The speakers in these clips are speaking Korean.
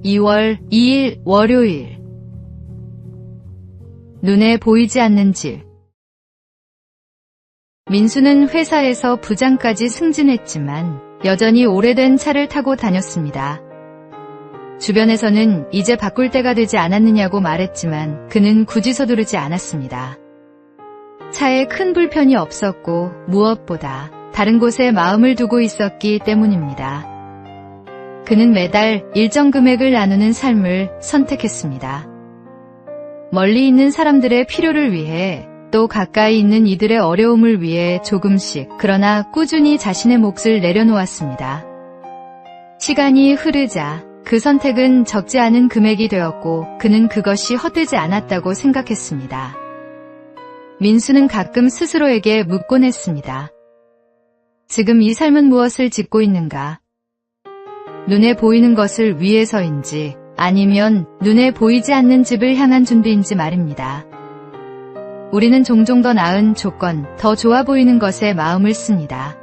2월 2일 월요일. 눈에 보이지 않는 집. 민수는 회사에서 부장까지 승진했지만 여전히 오래된 차를 타고 다녔습니다. 주변에서는 이제 바꿀 때가 되지 않았느냐고 말했지만 그는 굳이 서두르지 않았습니다. 차에 큰 불편이 없었고 무엇보다 다른 곳에 마음을 두고 있었기 때문입니다. 그는 매달 일정 금액을 나누는 삶을 선택했습니다. 멀리 있는 사람들의 필요를 위해 또 가까이 있는 이들의 어려움을 위해 조금씩 그러나 꾸준히 자신의 몫을 내려놓았습니다. 시간이 흐르자 그 선택은 적지 않은 금액이 되었고 그는 그것이 헛되지 않았다고 생각했습니다. 민수는 가끔 스스로에게 묻곤 했습니다. 지금 이 삶은 무엇을 짓고 있는가? 눈에 보이는 것을 위해서인지 아니면 눈에 보이지 않는 집을 향한 준비인지 말입니다. 우리는 종종 더 나은 조건, 더 좋아 보이는 것에 마음을 씁니다.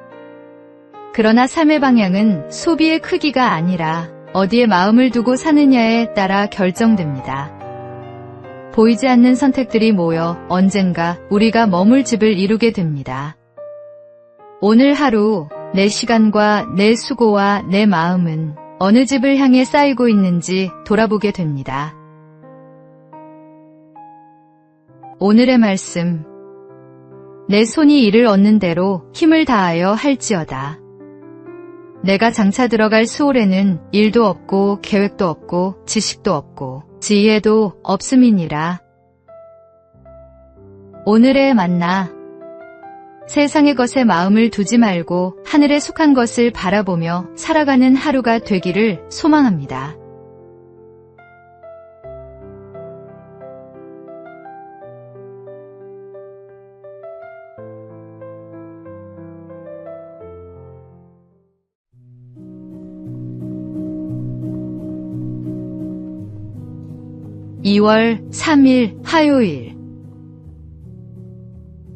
그러나 삶의 방향은 소비의 크기가 아니라 어디에 마음을 두고 사느냐에 따라 결정됩니다. 보이지 않는 선택들이 모여 언젠가 우리가 머물 집을 이루게 됩니다. 오늘 하루 내 시간과 내 수고와 내 마음은 어느 집을 향해 쌓이고 있는지 돌아보게 됩니다. 오늘의 말씀. 내 손이 이를 얻는 대로 힘을 다하여 할지어다. 내가 장차 들어갈 수월에는 일도 없고 계획도 없고 지식도 없고 지혜도 없음이니라. 오늘의 만나. 세상의 것에 마음을 두지 말고 하늘에 속한 것을 바라보며 살아가는 하루가 되기를 소망합니다. (2월 3일) 화요일.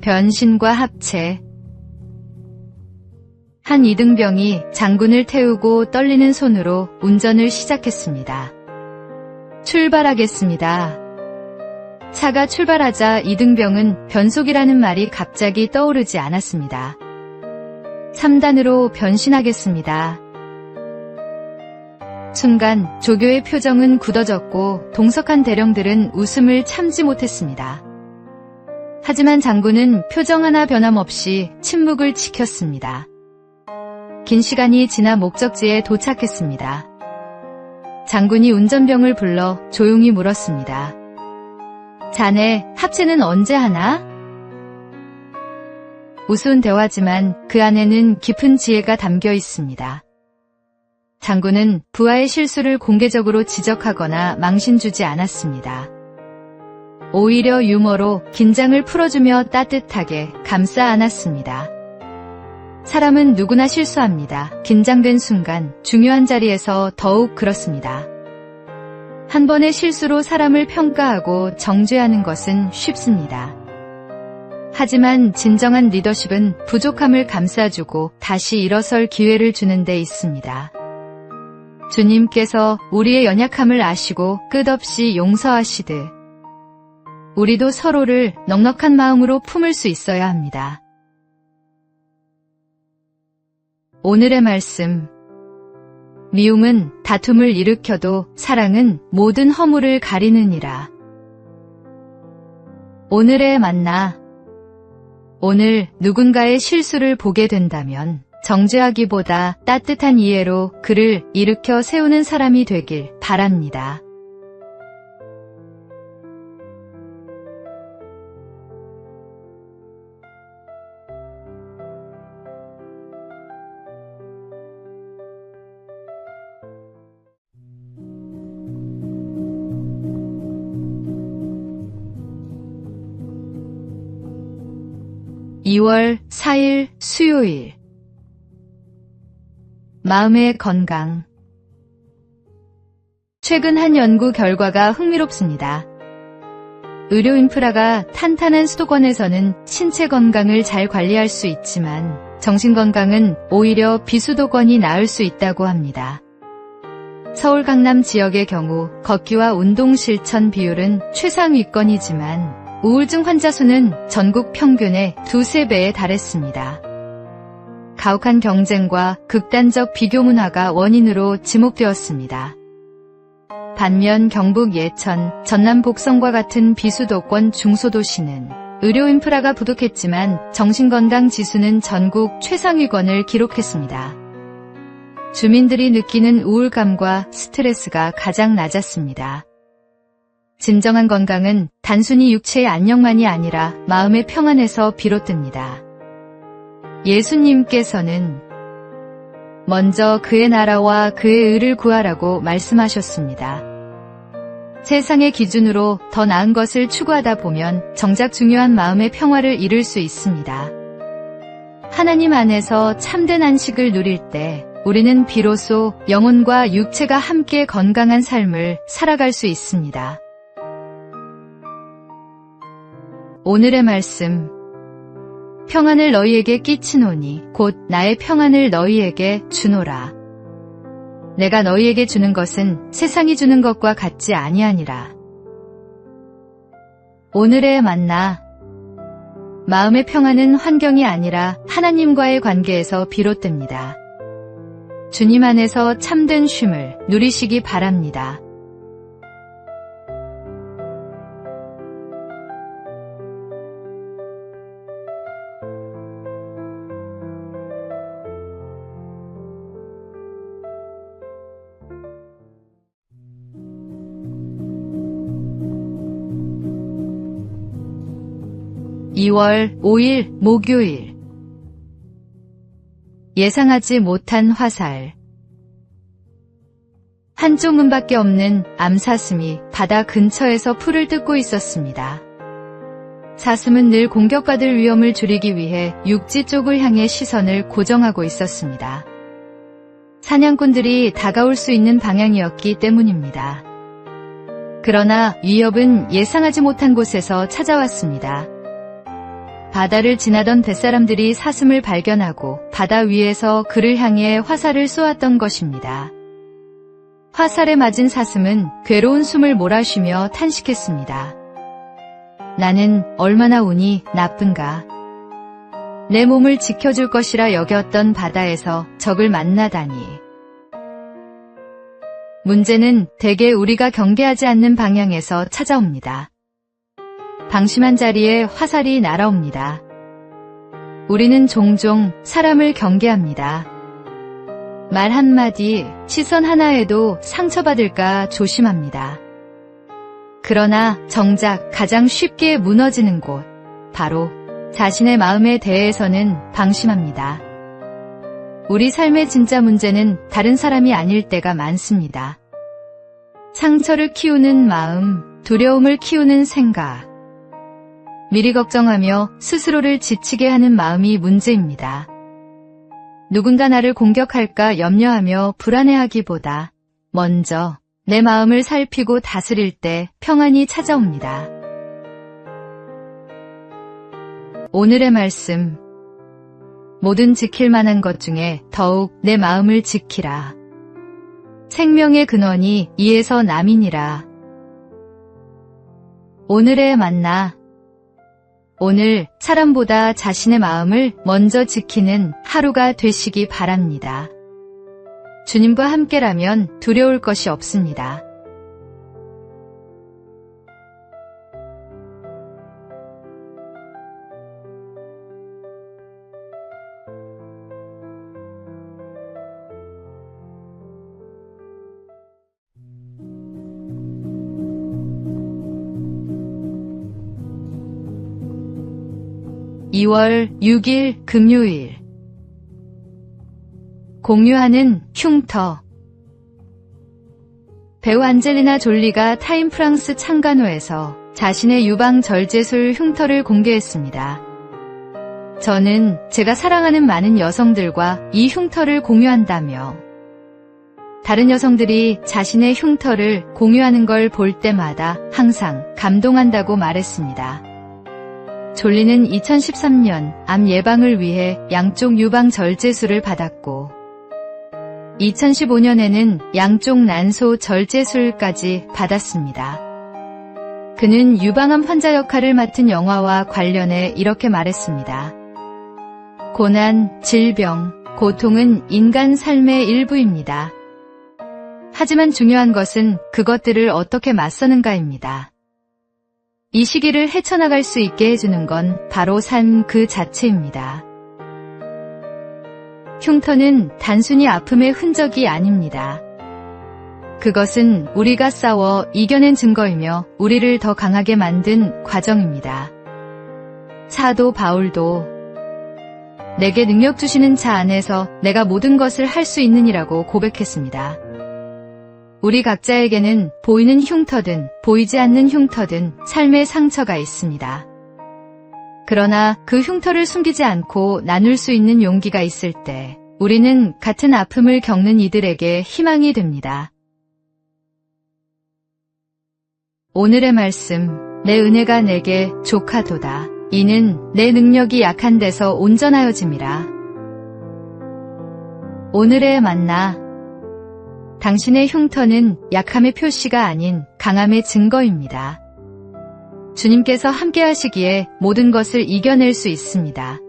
변신과 합체. 한 이등병이 장군을 태우고 떨리는 손으로 운전을 시작했습니다. 출발하겠습니다. 차가 출발하자 이등병은 변속이라는 말이 갑자기 떠오르지 않았습니다. 3단으로 변신하겠습니다. 순간 조교의 표정은 굳어졌고 동석한 대령들은 웃음을 참지 못했습니다. 하지만 장군은 표정 하나 변함없이 침묵을 지켰습니다. 긴 시간이 지나 목적지에 도착했습니다. 장군이 운전병을 불러 조용히 물었습니다. 자네, 합체는 언제 하나? 우스운 대화지만 그 안에는 깊은 지혜가 담겨 있습니다. 장군은 부하의 실수를 공개적으로 지적하거나 망신 주지 않았습니다. 오히려 유머로 긴장을 풀어주며 따뜻하게 감싸 안았습니다. 사람은 누구나 실수합니다. 긴장된 순간 중요한 자리에서 더욱 그렇습니다. 한 번의 실수로 사람을 평가하고 정죄하는 것은 쉽습니다. 하지만 진정한 리더십은 부족함을 감싸주고 다시 일어설 기회를 주는 데 있습니다. 주님께서 우리의 연약함을 아시고 끝없이 용서하시듯 우리도 서로를 넉넉한 마음으로 품을 수 있어야 합니다. 오늘의 말씀. 미움은 다툼을 일으켜도 사랑은 모든 허물을 가리느니라. 오늘의 만나. 오늘 누군가의 실수를 보게 된다면 정죄하기보다 따뜻한 이해로 그를 일으켜 세우는 사람이 되길 바랍니다. (2월 4일) 수요일. 마음의 건강. 최근 한 연구 결과가 흥미롭습니다. 의료 인프라가 탄탄한 수도권에서는 신체 건강을 잘 관리할 수 있지만 정신 건강은 오히려 비수도권이 나을 수 있다고 합니다. 서울 강남 지역의 경우 걷기와 운동 실천 비율은 최상위권이지만 우울증 환자 수는 전국 평균의 2~3배에 달했습니다. 가혹한 경쟁과 극단적 비교 문화가 원인으로 지목되었습니다. 반면 경북 예천, 전남 복성과 같은 비수도권 중소도시는 의료 인프라가 부족했지만 정신건강 지수는 전국 최상위권을 기록했습니다. 주민들이 느끼는 우울감과 스트레스가 가장 낮았습니다. 진정한 건강은 단순히 육체의 안녕만이 아니라 마음의 평안에서 비롯됩니다. 예수님께서는 먼저 그의 나라와 그의 의를 구하라고 말씀하셨습니다. 세상의 기준으로 더 나은 것을 추구하다 보면 정작 중요한 마음의 평화를 잃을 수 있습니다. 하나님 안에서 참된 안식을 누릴 때 우리는 비로소 영혼과 육체가 함께 건강한 삶을 살아갈 수 있습니다. 오늘의 말씀. 평안을 너희에게 끼치노니 곧 나의 평안을 너희에게 주노라. 내가 너희에게 주는 것은 세상이 주는 것과 같지 아니하니라. 오늘의 만나. 마음의 평안은 환경이 아니라 하나님과의 관계에서 비롯됩니다. 주님 안에서 참된 쉼을 누리시기 바랍니다. (2월 5일) 목요일. 예상하지 못한 화살. 한쪽 문밖에 없는 암사슴이 바다 근처에서 풀을 뜯고 있었습니다. 사슴은 늘 공격받을 위험을 줄이기 위해 육지 쪽을 향해 시선을 고정하고 있었습니다. 사냥꾼들이 다가올 수 있는 방향이었기 때문입니다. 그러나 위협은 예상하지 못한 곳에서 찾아왔습니다. 바다를 지나던 뱃사람들이 사슴을 발견하고 바다 위에서 그를 향해 화살을 쏘았던 것입니다. 화살에 맞은 사슴은 괴로운 숨을 몰아쉬며 탄식했습니다. 나는 얼마나 운이 나쁜가. 내 몸을 지켜줄 것이라 여겼던 바다에서 적을 만나다니. 문제는 대개 우리가 경계하지 않는 방향에서 찾아옵니다. 방심한 자리에 화살이 날아옵니다. 우리는 종종 사람을 경계합니다. 말 한마디, 시선 하나에도 상처받을까 조심합니다. 그러나 정작 가장 쉽게 무너지는 곳, 바로 자신의 마음에 대해서는 방심합니다. 우리 삶의 진짜 문제는 다른 사람이 아닐 때가 많습니다. 상처를 키우는 마음, 두려움을 키우는 생각, 미리 걱정하며 스스로를 지치게 하는 마음이 문제입니다. 누군가 나를 공격할까 염려하며 불안해하기보다 먼저 내 마음을 살피고 다스릴 때 평안이 찾아옵니다. 오늘의 말씀. 모든 지킬 만한 것 중에 더욱 내 마음을 지키라. 생명의 근원이 이에서 남이니라. 오늘의 만나. 오늘 사람보다 자신의 마음을 먼저 지키는 하루가 되시기 바랍니다. 주님과 함께라면 두려울 것이 없습니다. (2월 6일) 금요일. 공유하는 흉터. 배우 안젤리나 졸리가 타임 프랑스 창간호에서 자신의 유방 절제술 흉터를 공개했습니다. 저는 제가 사랑하는 많은 여성들과 이 흉터를 공유한다며 다른 여성들이 자신의 흉터를 공유하는 걸 볼 때마다 항상 감동한다고 말했습니다. 졸리는 2013년 암 예방을 위해 양쪽 유방 절제술을 받았고 2015년에는 양쪽 난소 절제술까지 받았습니다. 그는 유방암 환자 역할을 맡은 영화와 관련해 이렇게 말했습니다. 고난, 질병, 고통은 인간 삶의 일부입니다. 하지만 중요한 것은 그것들을 어떻게 맞서는가입니다. 이 시기를 헤쳐나갈 수 있게 해주는 건 바로 삶 그 자체입니다. 흉터는 단순히 아픔의 흔적이 아닙니다. 그것은 우리가 싸워 이겨낸 증거이며 우리를 더 강하게 만든 과정입니다. 사도 바울도 내게 능력 주시는 자 안에서 내가 모든 것을 할 수 있느니라고 고백했습니다. 우리 각자에게는 보이는 흉터든 보이지 않는 흉터든 삶의 상처가 있습니다. 그러나 그 흉터를 숨기지 않고 나눌 수 있는 용기가 있을 때 우리는 같은 아픔을 겪는 이들에게 희망이 됩니다. 오늘의 말씀, 내 은혜가 내게 족하도다. 이는 내 능력이 약한 데서 온전하여짐이라. 오늘의 만나, 당신의 흉터는 약함의 표시가 아닌 강함의 증거입니다. 주님께서 함께 하시기에 모든 것을 이겨낼 수 있습니다.